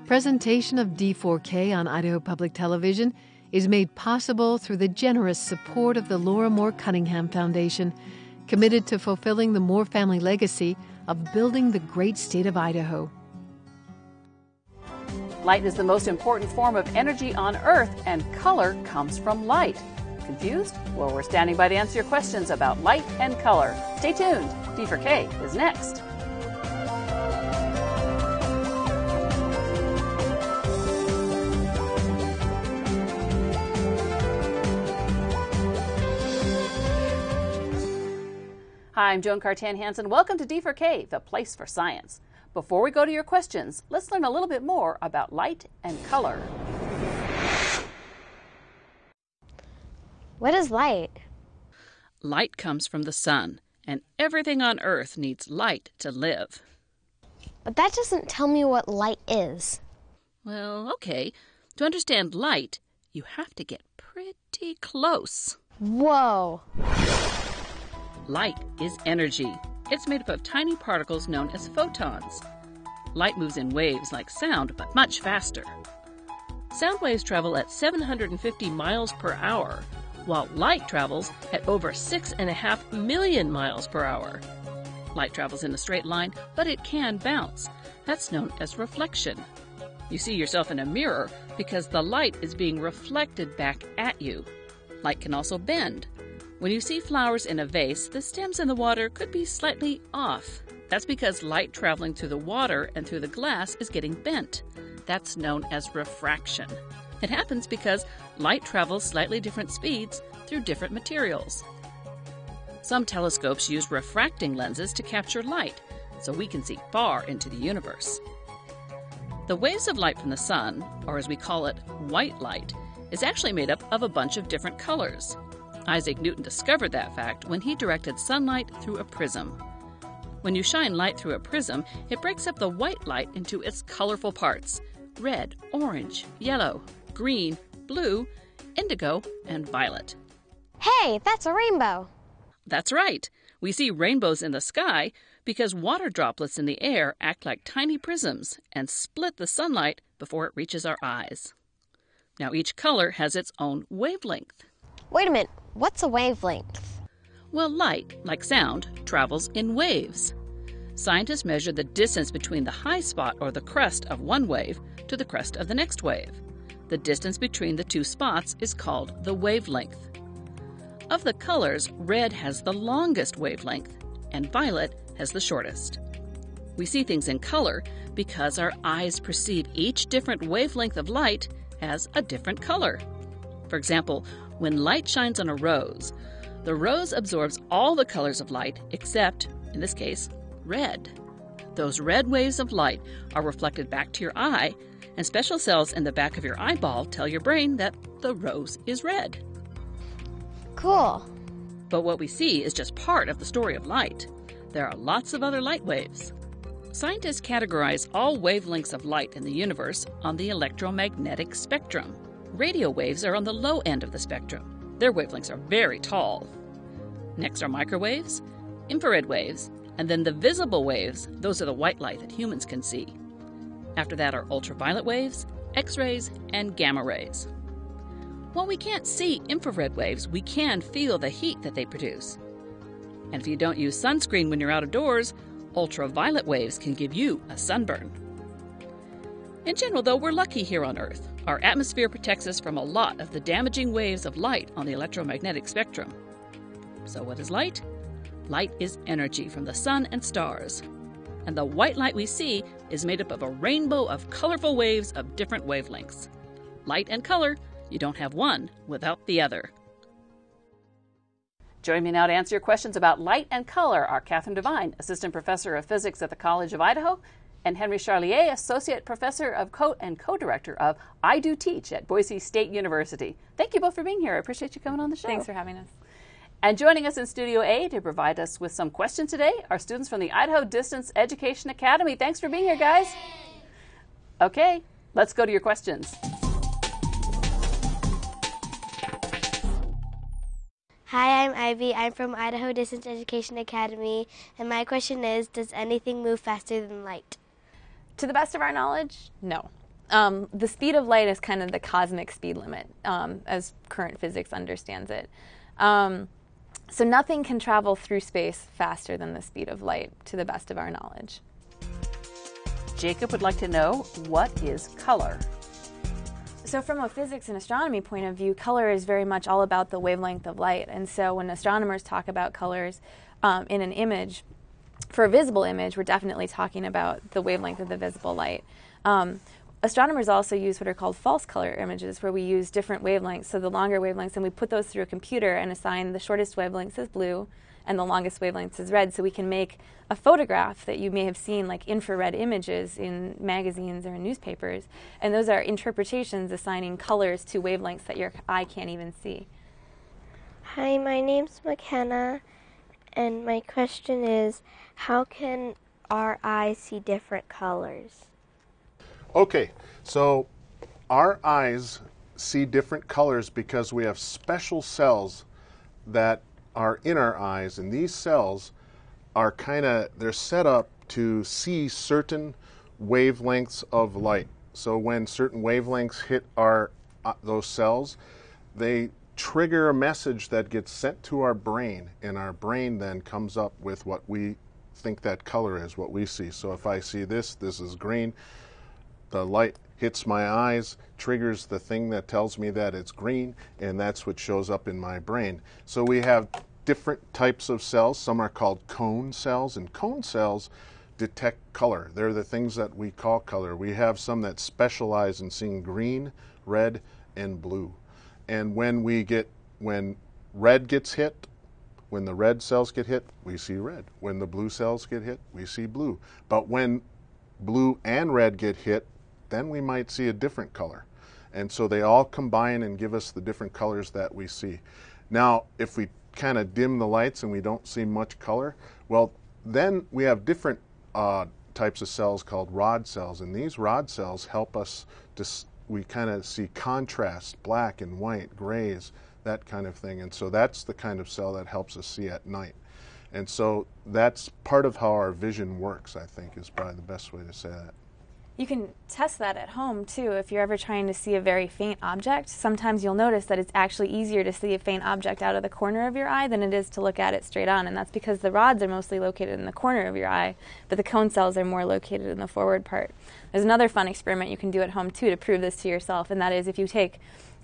Presentation of D4K on Idaho Public Television is made possible through the generous support of the Laura Moore Cunningham Foundation, committed to fulfilling the Moore family legacy of building the great state of Idaho. Light is the most important form of energy on Earth, and color comes from light. Confused? Well, we're standing by to answer your questions about light and color. Stay tuned. D4K is next. Hi, I'm Joan Cartan Hansen. Welcome to D4K, the place for science. Before we go to your questions, let's learn a little bit more about light and color. What is light? Light comes from the sun, and everything on Earth needs light to live. But that doesn't tell me what light is. Well, okay. To understand light, you have to get pretty close. Whoa! Light is energy. It's made up of tiny particles known as photons. Light moves in waves like sound, but much faster. Sound waves travel at 750 miles per hour, while light travels at over 6.5 million miles per hour. Light travels in a straight line, but it can bounce. That's known as reflection. You see yourself in a mirror because the light is being reflected back at you. Light can also bend. When you see flowers in a vase, the stems in the water could be slightly off. That's because light traveling through the water and through the glass is getting bent. That's known as refraction. It happens because light travels slightly different speeds through different materials. Some telescopes use refracting lenses to capture light, so we can see far into the universe. The waves of light from the sun, or as we call it, white light, is actually made up of a bunch of different colors. Isaac Newton discovered that fact when he directed sunlight through a prism. When you shine light through a prism, it breaks up the white light into its colorful parts: red, orange, yellow, green, blue, indigo, and violet. Hey, that's a rainbow! That's right. We see rainbows in the sky because water droplets in the air act like tiny prisms and split the sunlight before it reaches our eyes. Now, each color has its own wavelength. Wait a minute, what's a wavelength? Well, light, like sound, travels in waves. Scientists measure the distance between the high spot or the crest of one wave to the crest of the next wave. The distance between the two spots is called the wavelength. Of the colors, red has the longest wavelength and violet has the shortest. We see things in color because our eyes perceive each different wavelength of light as a different color. For example, when light shines on a rose, the rose absorbs all the colors of light except, in this case, red. Those red waves of light are reflected back to your eye, and special cells in the back of your eyeball tell your brain that the rose is red. Cool. But what we see is just part of the story of light. There are lots of other light waves. Scientists categorize all wavelengths of light in the universe on the electromagnetic spectrum. Radio waves are on the low end of the spectrum. Their wavelengths are very tall. Next are microwaves, infrared waves, and then the visible waves. Those are the white light that humans can see. After that are ultraviolet waves, X-rays, and gamma rays. While we can't see infrared waves, we can feel the heat that they produce. And if you don't use sunscreen when you're out of doors, ultraviolet waves can give you a sunburn. In general, though, we're lucky here on Earth. Our atmosphere protects us from a lot of the damaging waves of light on the electromagnetic spectrum. So what is light? Light is energy from the sun and stars. And the white light we see is made up of a rainbow of colorful waves of different wavelengths. Light and color, you don't have one without the other. Joining me now to answer your questions about light and color are Catherine Devine, Assistant Professor of Physics at the College of Idaho, and Henry Charlier, Associate Professor of and Co-Director of I Do Teach at Boise State University. Thank you both for being here. I appreciate you coming on the show. Thanks for having us. And joining us in Studio A to provide us with some questions today are students from the Idaho Distance Education Academy. Thanks for being here, guys. Okay, let's go to your questions. Hi, I'm Ivy. I'm from Idaho Distance Education Academy, and my question is, does anything move faster than light? To the best of our knowledge, no. The speed of light is kind of the cosmic speed limit, as current physics understands it. So nothing can travel through space faster than the speed of light, to the best of our knowledge. Jacob would like to know, what is color? So from a physics and astronomy point of view, color is very much all about the wavelength of light. And so when astronomers talk about colors in an image, for a visible image, we're definitely talking about the wavelength of the visible light. Astronomers also use what are called false color images, where we use different wavelengths, so the longer wavelengths, and we put those through a computer and assign the shortest wavelengths as blue and the longest wavelengths as red, so we can make a photograph that you may have seen, like infrared images in magazines or in newspapers, and those are interpretations assigning colors to wavelengths that your eye can't even see. Hi, my name's McKenna, and my question is, how can our eyes see different colors? Okay, so our eyes see different colors because we have special cells that are in our eyes, and these cells are they're set up to see certain wavelengths of light. So when certain wavelengths hit those cells, they trigger a message that gets sent to our brain, and our brain then comes up with what we think that color is, what we see. So if I see this is green. The light hits my eyes, triggers the thing that tells me that it's green, and that's what shows up in my brain. So we have different types of cells. Some are called cone cells, and cone cells detect color. They're the things that we call color. We have some that specialize in seeing green, red, and blue. And when red gets hit, when the red cells get hit, we see red. When the blue cells get hit, we see blue. But when blue and red get hit, then we might see a different color. And so they all combine and give us the different colors that we see. Now, if we kind of dim the lights and we don't see much color, well, then we have different types of cells called rod cells. And these rod cells help us we kind of see contrast, black and white, grays, that kind of thing. And so that's the kind of cell that helps us see at night. And so that's part of how our vision works, I think, is probably the best way to say that. You can test that at home, too, if you're ever trying to see a very faint object. Sometimes you'll notice that it's actually easier to see a faint object out of the corner of your eye than it is to look at it straight on, and that's because the rods are mostly located in the corner of your eye, but the cone cells are more located in the forward part. There's another fun experiment you can do at home, too, to prove this to yourself, and that is if you take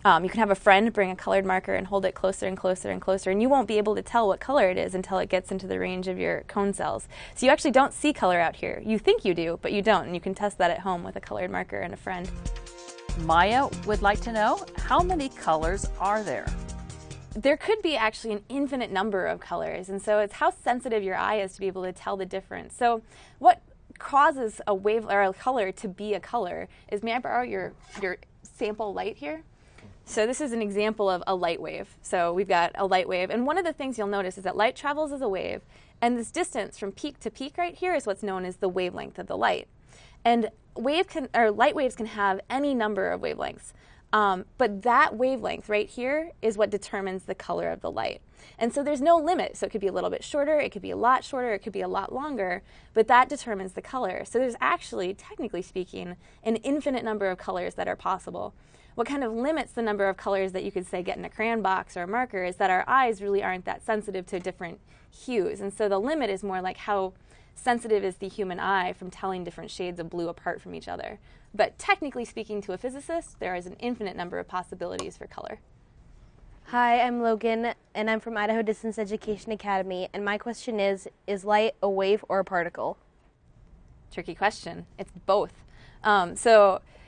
you can have a friend bring a colored marker and hold it closer and closer and closer, and you won't be able to tell what color it is until it gets into the range of your cone cells. So you actually don't see color out here. You think you do, but you don't, and you can test that at home with a colored marker and a friend. Maya would like to know, how many colors are there? There could be actually an infinite number of colors, and so it's how sensitive your eye is to be able to tell the difference. So what causes a wave or a color to be a color is, may I borrow your sample light here? So this is an example of a light wave. So we've got a light wave, and one of the things you'll notice is that light travels as a wave, and this distance from peak to peak right here is what's known as the wavelength of the light. And light waves can have any number of wavelengths, but that wavelength right here is what determines the color of the light. And so there's no limit. So it could be a little bit shorter, it could be a lot shorter, it could be a lot longer, but that determines the color. So there's actually, technically speaking, an infinite number of colors that are possible. What kind of limits the number of colors that you could, say, get in a crayon box or a marker is that our eyes really aren't that sensitive to different hues. And so the limit is more like how sensitive is the human eye from telling different shades of blue apart from each other. But technically speaking, to a physicist, there is an infinite number of possibilities for color. Hi, I'm Logan, and I'm from Idaho Distance Education Academy, and my question is light a wave or a particle? Tricky question. It's both.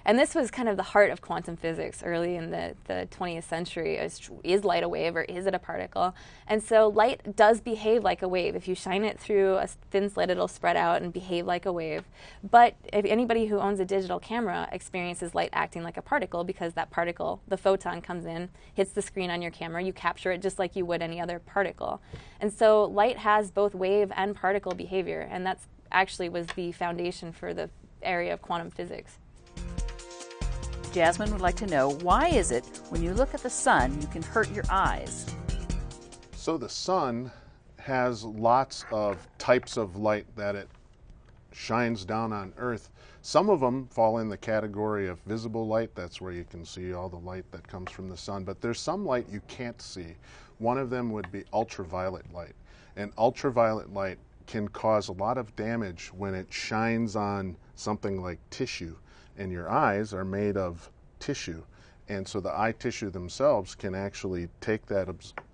And this was kind of the heart of quantum physics early in the 20th century. Is light a wave or is it a particle? And so light does behave like a wave. If you shine it through a thin slit, it'll spread out and behave like a wave. But if anybody who owns a digital camera experiences light acting like a particle, because that particle, the photon, comes in, hits the screen on your camera, you capture it just like you would any other particle. And so light has both wave and particle behavior, and that's actually was the foundation for the area of quantum physics. Jasmine would like to know, why is it when you look at the sun, you can hurt your eyes? So the sun has lots of types of light that it shines down on Earth. Some of them fall in the category of visible light. That's where you can see all the light that comes from the sun. But there's some light you can't see. One of them would be ultraviolet light. And ultraviolet light can cause a lot of damage when it shines on something like tissue. And your eyes are made of tissue. And so the eye tissue themselves can actually take that,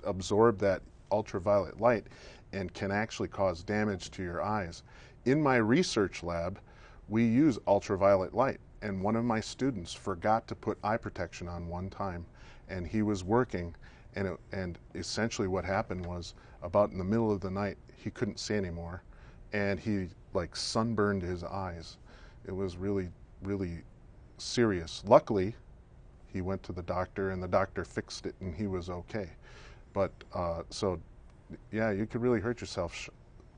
absorb that ultraviolet light, and can actually cause damage to your eyes. In my research lab, we use ultraviolet light, and one of my students forgot to put eye protection on one time, and he was working, and essentially what happened was, about in the middle of the night, he couldn't see anymore, and he like sunburned his eyes. It was really, really serious. Luckily, he went to the doctor, and the doctor fixed it, and he was okay. But so, yeah, you could really hurt yourself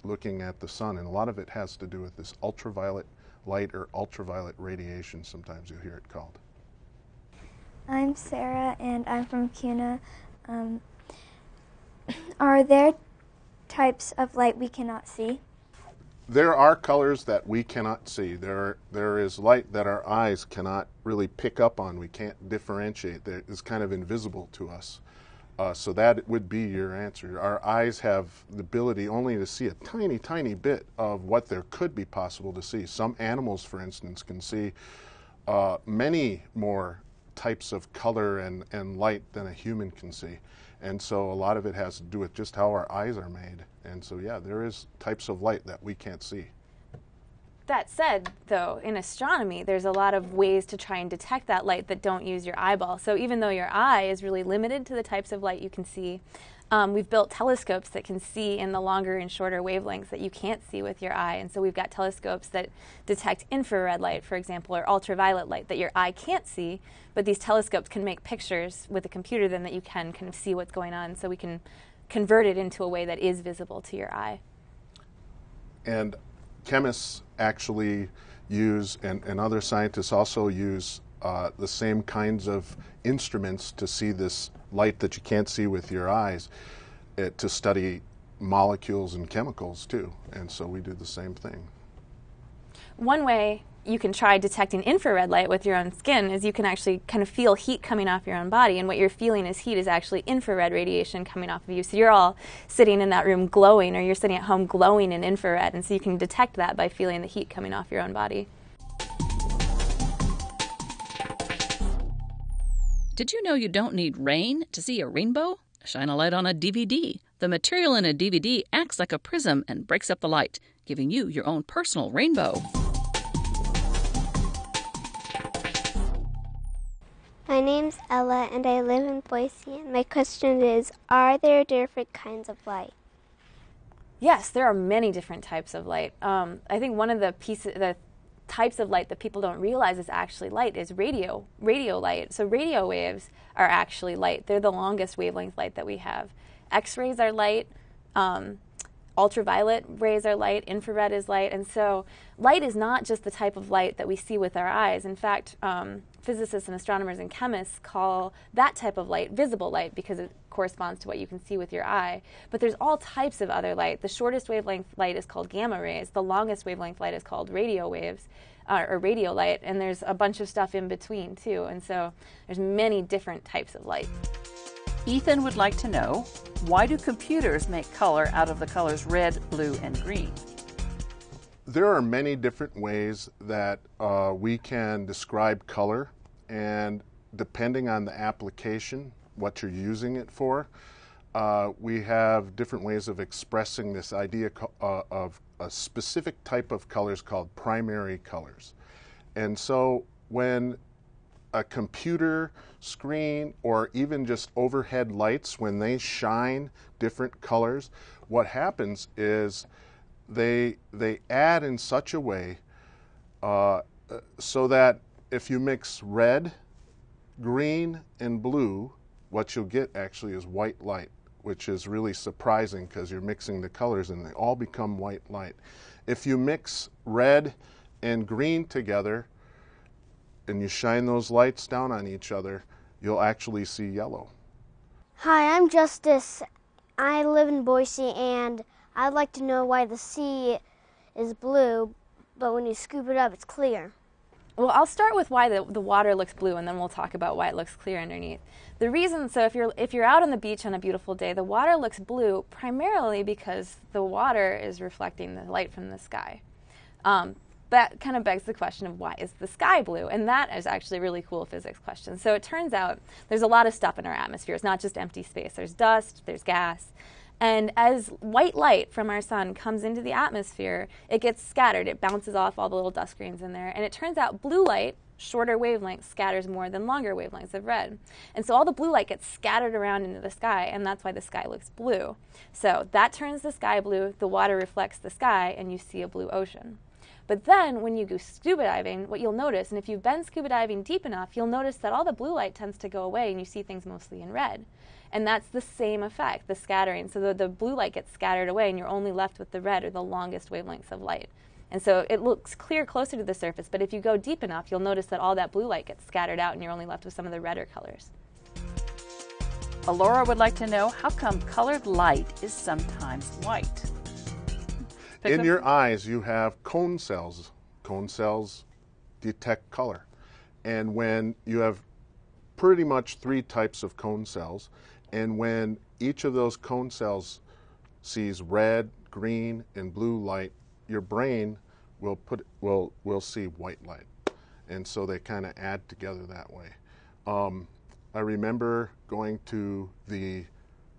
looking at the sun, and a lot of it has to do with this ultraviolet light or ultraviolet radiation, sometimes you'll hear it called. I'm Sarah, and I'm from CUNA. Are there types of light we cannot see? There are colors that we cannot see. There is light that our eyes cannot really pick up on. We can't differentiate. That is kind of invisible to us. So that would be your answer. Our eyes have the ability only to see a tiny, tiny bit of what there could be possible to see. Some animals, for instance, can see many more types of color and light than a human can see. And so a lot of it has to do with just how our eyes are made. And so, yeah, there is types of light that we can't see. That said, though, in astronomy, there's a lot of ways to try and detect that light that don't use your eyeball. So even though your eye is really limited to the types of light you can see, we've built telescopes that can see in the longer and shorter wavelengths that you can't see with your eye. And so we've got telescopes that detect infrared light, for example, or ultraviolet light that your eye can't see, but these telescopes can make pictures with a computer then that you can kind of see what's going on, so we can convert it into a way that is visible to your eye. And chemists actually use, and other scientists also use, the same kinds of instruments to see this light that you can't see with your eyes, to study molecules and chemicals too. And so we do the same thing. One way you can try detecting infrared light with your own skin is you can actually kind of feel heat coming off your own body, and what you're feeling as heat is actually infrared radiation coming off of you. So you're all sitting in that room glowing, or you're sitting at home glowing in infrared, and so you can detect that by feeling the heat coming off your own body. Did you know you don't need rain to see a rainbow? Shine a light on a DVD. The material in a DVD acts like a prism and breaks up the light, giving you your own personal rainbow. My name's Ella, and I live in Boise, and my question is, are there different kinds of light? Yes, there are many different types of light. I think one of the types of light that people don't realize is actually light is radio light. So radio waves are actually light. They're the longest wavelength light that we have. X-rays are light. Ultraviolet rays are light, infrared is light, and so light is not just the type of light that we see with our eyes. In fact, physicists and astronomers and chemists call that type of light visible light because it corresponds to what you can see with your eye. But there's all types of other light. The shortest wavelength light is called gamma rays. The longest wavelength light is called radio waves, or radio light, and there's a bunch of stuff in between too. And so there's many different types of light. Ethan would like to know, why do computers make color out of the colors red, blue, and green? There are many different ways that we can describe color, and depending on the application, what you're using it for, we have different ways of expressing this idea of a specific type of colors called primary colors. And so when a computer screen or even just overhead lights, when they shine different colors, what happens is they add in such a way so that if you mix red, green, and blue, what you'll get actually is white light, which is really surprising because you're mixing the colors and they all become white light. If you mix red and green together and you shine those lights down on each other, you'll actually see yellow. Hi, I'm Justice. I live in Boise, and I'd like to know why the sea is blue, but when you scoop it up, it's clear. Well, I'll start with why the water looks blue, and then we'll talk about why it looks clear underneath. The reason, so if you're out on the beach on a beautiful day, the water looks blue primarily because the water is reflecting the light from the sky. That kind of begs the question of why is the sky blue? And that is actually a really cool physics question. So it turns out there's a lot of stuff in our atmosphere. It's not just empty space. There's dust, there's gas. And as white light from our sun comes into the atmosphere, it gets scattered. It bounces off all the little dust grains in there. And it turns out blue light, shorter wavelengths, scatters more than longer wavelengths of red. And so all the blue light gets scattered around into the sky, and that's why the sky looks blue. So that turns the sky blue, the water reflects the sky, and you see a blue ocean. But then when you go scuba diving, what you'll notice, and if you've been scuba diving deep enough, you'll notice that all the blue light tends to go away and you see things mostly in red. And that's the same effect, the scattering. So the blue light gets scattered away and you're only left with the red, or the longest wavelengths of light. And so it looks clear closer to the surface, but if you go deep enough, you'll notice that all that blue light gets scattered out and you're only left with some of the redder colors. Alora would like to know, how come colored light is sometimes white? In your eyes, you have cone cells. Cone cells detect color. And when you have pretty much 3 types of cone cells, and when each of those cone cells sees red, green, and blue light, your brain will see white light. And so they kind of add together that way. I remember going to the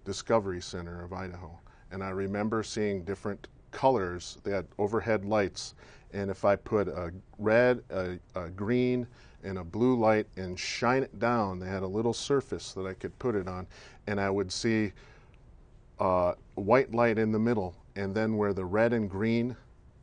Discovery Center of Idaho, and I remember seeing different colors. They had overhead lights, and if I put a red, a green, and a blue light and shine it down, they had a little surface that I could put it on, and I would see white light in the middle, and then where the red and green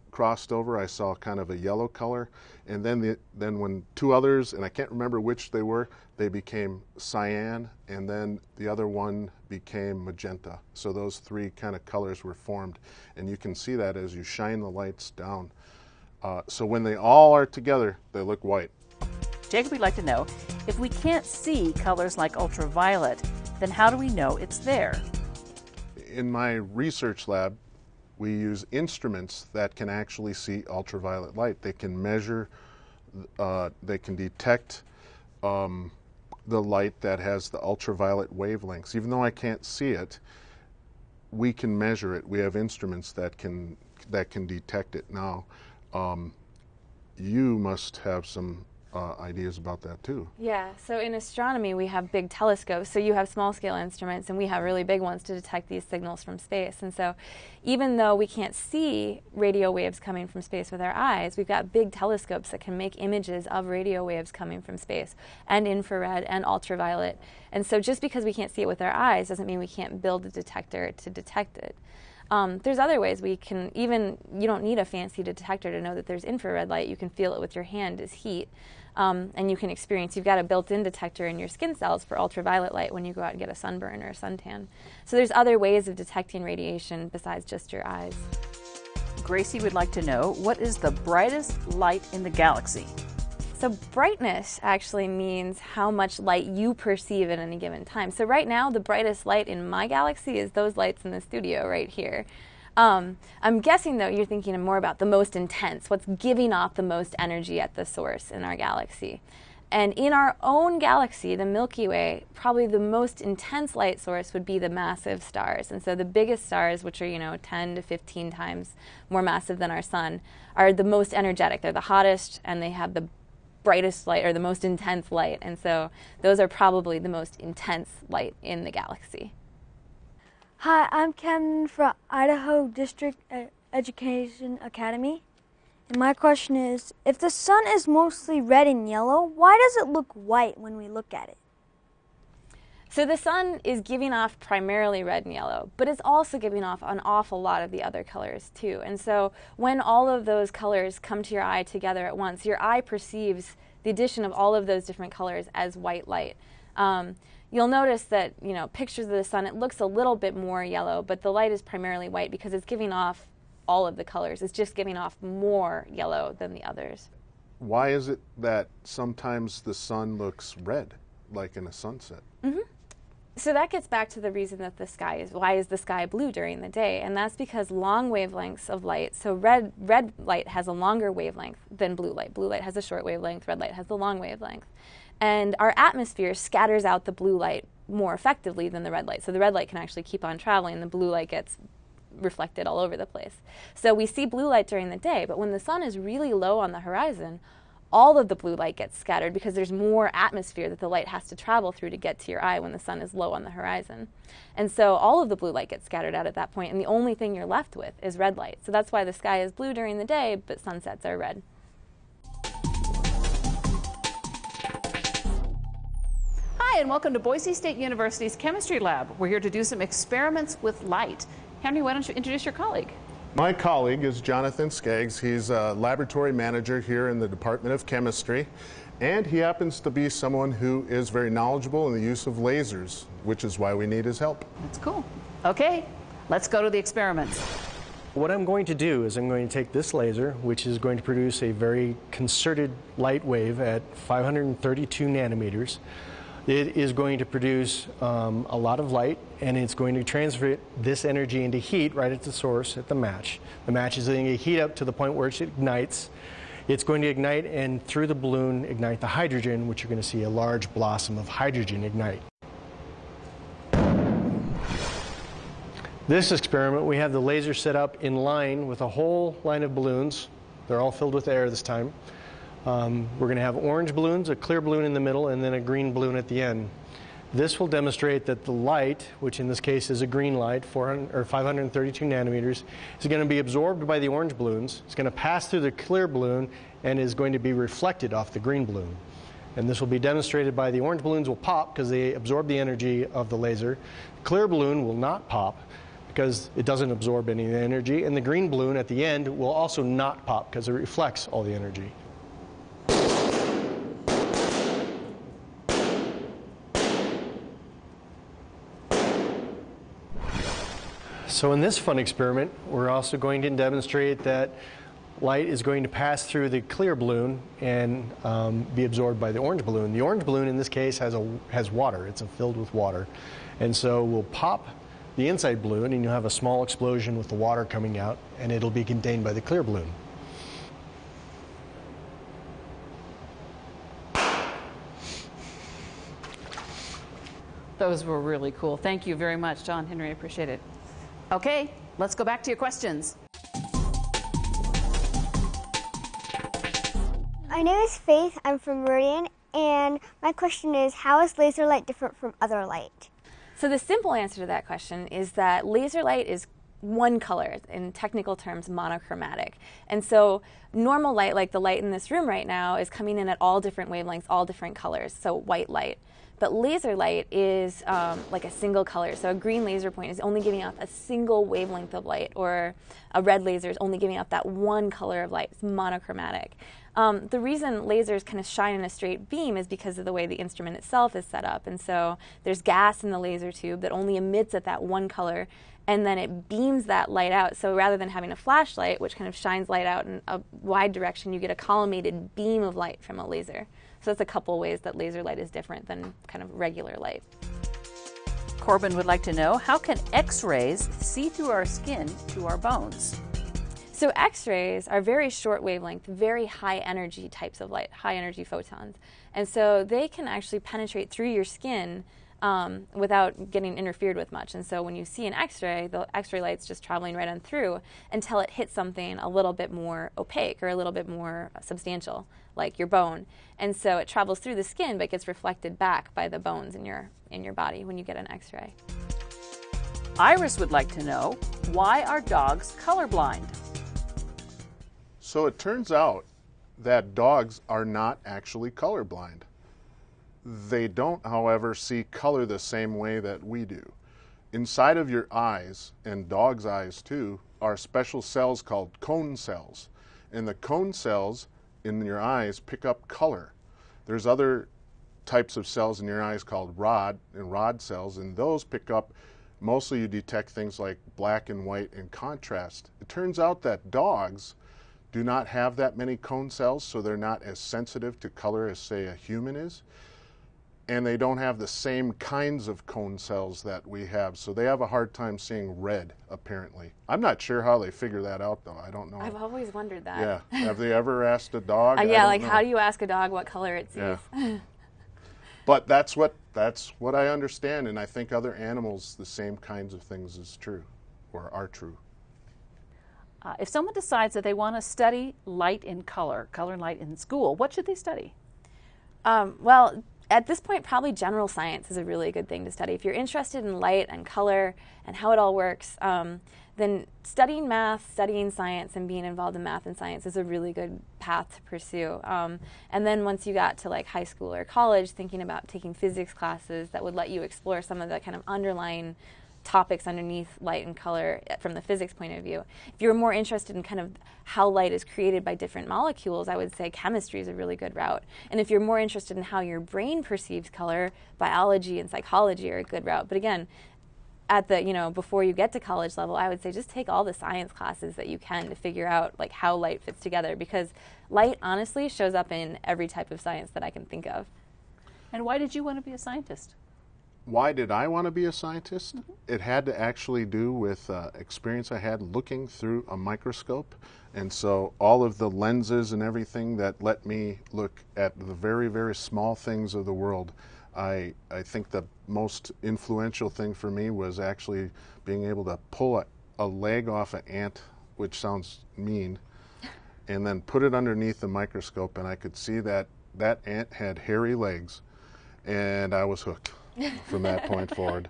crossed over, I saw kind of a yellow color, and then when 2 others, and I can't remember which they were, they became cyan, and then the other one became magenta. So those 3 kind of colors were formed, and you can see that as you shine the lights down. So when they all are together, they look white. Jacob would like to know, if we can't see colors like ultraviolet, then how do we know it's there? In my research lab, we use instruments that can actually see ultraviolet light. They can measure, they can detect the light that has the ultraviolet wavelengths. Even though I can't see it, we can measure it. We have instruments that can detect it. Now, you must have some ideas about that too. Yeah, so in astronomy we have big telescopes, so you have small scale instruments and we have really big ones to detect these signals from space. And so even though we can't see radio waves coming from space with our eyes, we've got big telescopes that can make images of radio waves coming from space, and infrared and ultraviolet. And so just because we can't see it with our eyes doesn't mean we can't build a detector to detect it. There's other ways we can, you don't need a fancy detector to know that there's infrared light. You can feel it with your hand as heat. And you can experience, you've got a built-in detector in your skin cells for ultraviolet light when you go out and get a sunburn or a suntan. So there's other ways of detecting radiation besides just your eyes. Gracie would like to know, what is the brightest light in the galaxy? So brightness actually means how much light you perceive at any given time. So right now, the brightest light in my galaxy is those lights in the studio right here. I'm guessing, though, you're thinking more about the most intense, what's giving off the most energy at the source in our galaxy. And in our own galaxy, the Milky Way, probably the most intense light source would be the massive stars. And so the biggest stars, which are, 10 to 15 times more massive than our sun, are the most energetic. They're the hottest, and they have the brightest light, or the most intense light. And so those are probably the most intense light in the galaxy. Hi, I'm Camden from Idaho District Education Academy. And my question is, if the sun is mostly red and yellow, why does it look white when we look at it? So the sun is giving off primarily red and yellow, but it's also giving off an awful lot of the other colors too. And so when all of those colors come to your eye together at once, your eye perceives the addition of all of those different colors as white light. You'll notice that, pictures of the sun, it looks a little bit more yellow, but the light is primarily white because it's giving off all of the colors. It's just giving off more yellow than the others. Why is it that sometimes the sun looks red, like in a sunset? Mm-hmm. So that gets back to the reason that why is the sky blue during the day? And that's because long wavelengths of light, so red light has a longer wavelength than blue light. Blue light has a short wavelength, red light has the long wavelength. And our atmosphere scatters out the blue light more effectively than the red light. So the red light can actually keep on traveling, the blue light gets reflected all over the place. So we see blue light during the day, but when the sun is really low on the horizon, all of the blue light gets scattered because there's more atmosphere that the light has to travel through to get to your eye when the sun is low on the horizon. And so all of the blue light gets scattered out at that point, and the only thing you're left with is red light. So that's why the sky is blue during the day, but sunsets are red. Hi, and welcome to Boise State University's Chemistry Lab. We're here to do some experiments with light. Henry, why don't you introduce your colleague? My colleague is Jonathan Skaggs. He's a laboratory manager here in the Department of Chemistry, and he happens to be someone who is very knowledgeable in the use of lasers, which is why we need his help. That's cool. Okay, let's go to the experiments. What I'm going to do is I'm going to take this laser, which is going to produce a very concerted light wave at 532 nanometers. It is going to produce a lot of light, and it's going to transfer this energy into heat right at the source, at the match. The match is going to heat up to the point where it ignites. It's going to ignite, and through the balloon, ignite the hydrogen, which you're going to see a large blossom of hydrogen ignite. This experiment, we have the laser set up in line with a whole line of balloons. They're all filled with air this time. We're going to have orange balloons, a clear balloon in the middle, and then a green balloon at the end. This will demonstrate that the light, which in this case is a green light, 532 nanometers, is going to be absorbed by the orange balloons. It's going to pass through the clear balloon and is going to be reflected off the green balloon. And this will be demonstrated by the orange balloons will pop because they absorb the energy of the laser. The clear balloon will not pop because it doesn't absorb any of the energy. And the green balloon at the end will also not pop because it reflects all the energy. So in this fun experiment, we're also going to demonstrate that light is going to pass through the clear balloon and be absorbed by the orange balloon. The orange balloon in this case has water. It's filled with water. And so we'll pop the inside balloon and you'll have a small explosion with the water coming out, and it'll be contained by the clear balloon. Those were really cool. Thank you very much, John Henry. I appreciate it. Okay, let's go back to your questions. My name is Faith. I'm from Meridian, and my question is, how is laser light different from other light? So the simple answer to that question is that laser light is one color, in technical terms monochromatic. And so normal light, like the light in this room right now, is coming in at all different wavelengths, all different colors, so white light. But laser light is like a single color. So a green laser point is only giving off a single wavelength of light, or a red laser is only giving off that one color of light. It's monochromatic. The reason lasers kind of shine in a straight beam is because of the way the instrument itself is set up. And so there's gas in the laser tube that only emits at that one color, and then it beams that light out. So rather than having a flashlight, which kind of shines light out in a wide direction, you get a collimated beam of light from a laser. So that's a couple ways that laser light is different than kind of regular light. Corbin would like to know, how can X-rays see through our skin to our bones? So X-rays are very short wavelength, very high energy types of light, high energy photons. And so they can actually penetrate through your skin without getting interfered with much. And so when you see an X-ray, the X-ray light's just traveling right on through until it hits something a little bit more opaque or a little bit more substantial, like your bone. And so it travels through the skin but gets reflected back by the bones in your body when you get an X-ray. Iris would like to know, why are dogs colorblind? So it turns out that dogs are not actually colorblind. They don't, however, see color the same way that we do. Inside of your eyes, and dogs' eyes too, are special cells called cone cells. And the cone cells in your eyes pick up color. There's other types of cells in your eyes called rod cells, and those pick up, mostly you detect things like black and white and contrast. It turns out that dogs do not have that many cone cells, so they're not as sensitive to color as, say, a human is. and they don't have the same kinds of cone cells that we have, so they have a hard time seeing red, apparently. I'm not sure how they figure that out, though. I don't know. I've always wondered that. Yeah. Have they ever asked a dog? Yeah, like how do you ask a dog what color it sees? Yeah. But that's what I understand, and I think other animals, the same kinds of things is true, or are true. If someone decides that they want to study light and color and light in school, what should they study? Well, at this point, probably general science is a really good thing to study. If you're interested in light and color and how it all works, then studying math, studying science, and being involved in math and science is a really good path to pursue. And then once you got to like high school or college, thinking about taking physics classes that would let you explore some of the kind of underlying topics underneath light and color from the physics point of view. If you're more interested in kind of how light is created by different molecules, I would say chemistry is a really good route. And if you're more interested in how your brain perceives color, biology and psychology are a good route. But again, at the, before you get to college level, I would say just take all the science classes that you can to figure out like how light fits together, because light honestly shows up in every type of science that I can think of. And why did you want to be a scientist? Why did I want to be a scientist? Mm-hmm. It had to actually do with experience I had looking through a microscope. And so all of the lenses and everything that let me look at the very, very small things of the world, I think the most influential thing for me was actually being able to pull a leg off an ant, which sounds mean, and then put it underneath the microscope, and I could see that that ant had hairy legs, and I was hooked from that point forward.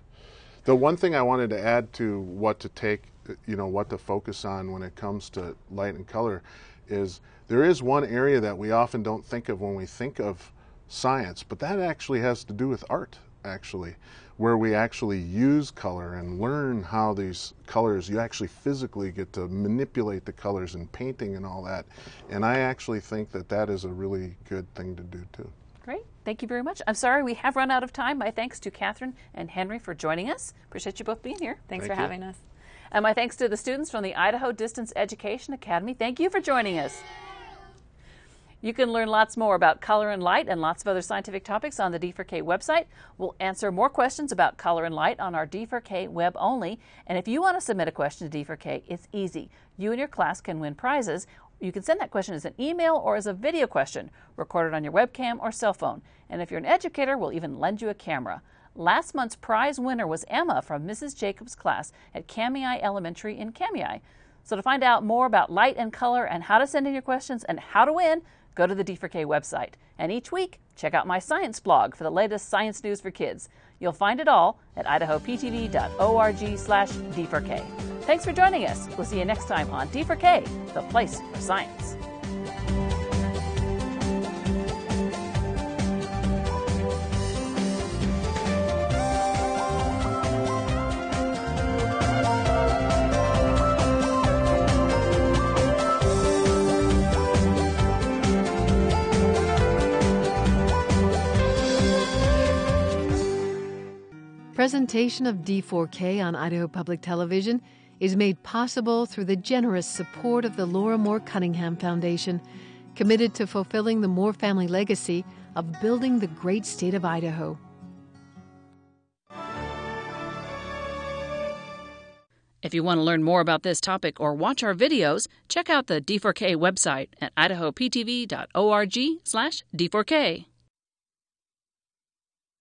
The one thing I wanted to add to what to take, what to focus on when it comes to light and color is there is one area that we often don't think of when we think of science, but that actually has to do with art, actually, where we actually use color and learn how these colors, you actually physically get to manipulate the colors in painting and all that. And I actually think that that is a really good thing to do too. Great. Thank you very much. I'm sorry we have run out of time. My thanks to Catherine and Henry for joining us. Appreciate you both being here. Thanks for having us. And my thanks to the students from the Idaho Distance Education Academy. Thank you for joining us. You can learn lots more about color and light and lots of other scientific topics on the D4K website. We'll answer more questions about color and light on our D4K web only. And if you want to submit a question to D4K, it's easy. You and your class can win prizes. You can send that question as an email or as a video question, recorded on your webcam or cell phone. And if you're an educator, we'll even lend you a camera. Last month's prize winner was Emma from Mrs. Jacobs' class at Kamiah Elementary in Kamiah. So to find out more about light and color and how to send in your questions and how to win, go to the D4K website. And each week, check out my science blog for the latest science news for kids. You'll find it all at idahoptv.org/D4K. Thanks for joining us. We'll see you next time on D4K, the place for science. Presentation of D4K on Idaho Public Television is made possible through the generous support of the Laura Moore Cunningham Foundation, committed to fulfilling the Moore family legacy of building the great state of Idaho. If you want to learn more about this topic or watch our videos, check out the D4K website at idahoptv.org/D4K.